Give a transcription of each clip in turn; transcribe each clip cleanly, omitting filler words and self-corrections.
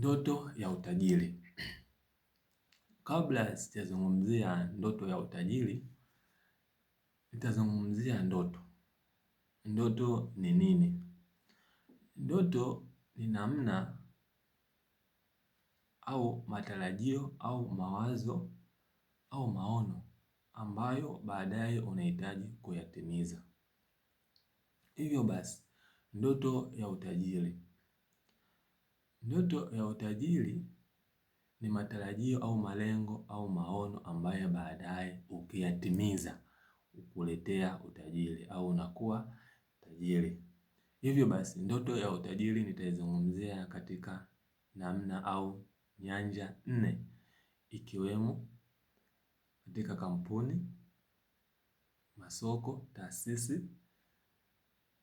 Ndoto ya utajiri. Kabla sijazungumzia ndoto ya utajiri, nitazungumzia ndoto. Ndoto ni nini? Ndoto ni namna au matarajio au mawazo au maono ambayo baadaye unahitaji kuyatimiza. Hivyo basi, ndoto ya utajiri. Ndoto ya utajiri ni matarajio au malengo au maono ambayo baadaye ukiyatimiza hukuletea utajiri au unakuwa tajiri. Hivyo basi, ndoto ya utajiri nitaizungumzia katika namna au nyanja 4, ikiwemo katika kampuni, masoko, taasisi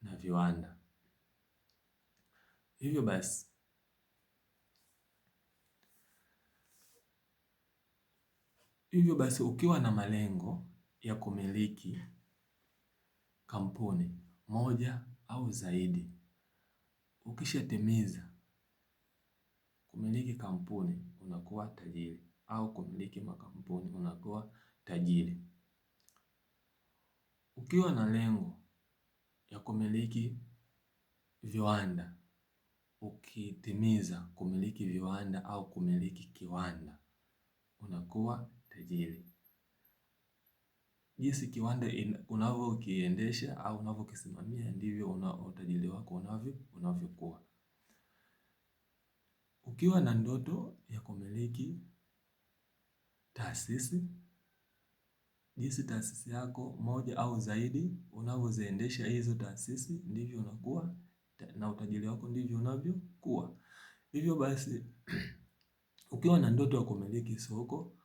na viwanda. Hivyo basi ukiwa na malengo ya kumiliki kampuni moja au zaidi, ukishatimiza kumiliki kampuni unakuwa tajiri, au kumiliki makampuni unakuwa tajiri. Ukiwa na lengo ya kumiliki viwanda, ukitimiza kumiliki viwanda au kumiliki kiwanda unakuwa tajiri. Jinsi kiwanda unavyokiendesha au unavyokisimamia ndivyo utajiri wako unavyokuwa. Ukiwa na ndoto ya kumiliki taasisi, jinsi taasisi yako moja au zaidi unavyoziendesha hizo taasisi ndivyo unakuwa na utajiri wako ndivyo unavyokuwa. Hivyo basi ukiwa na ndoto ya kumiliki soko,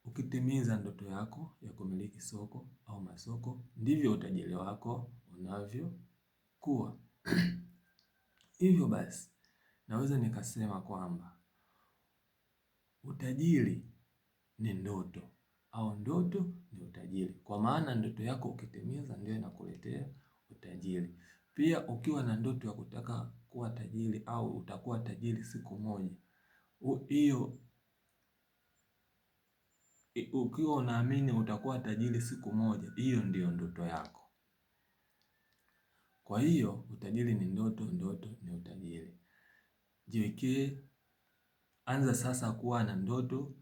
ukitimiza ndoto yako ya kumiliki soko au masoko ndivyo utajiri wako unavyokuwa. Hivyo basi naweza nikasema kwamba utajiri ni ndoto au ndoto ni utajiri. Kwa maana ndoto yako ukitimiza ndio inakuletea utajiri. Pia ukiwa na ndoto ya kutaka kuwa tajiri au utakuwa tajiri siku moja, hiyo ukiwa unaamini utakuwa tajiri siku moja, hiyo ndio ndoto yako. Kwa hiyo utajiri ni ndoto, ndoto ni utajiri. Jiwekee, anza sasa kuwa na ndoto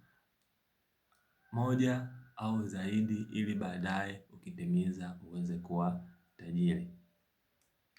moja au zaidi ili baadaye ukitimiza uweze kuwa tajiri.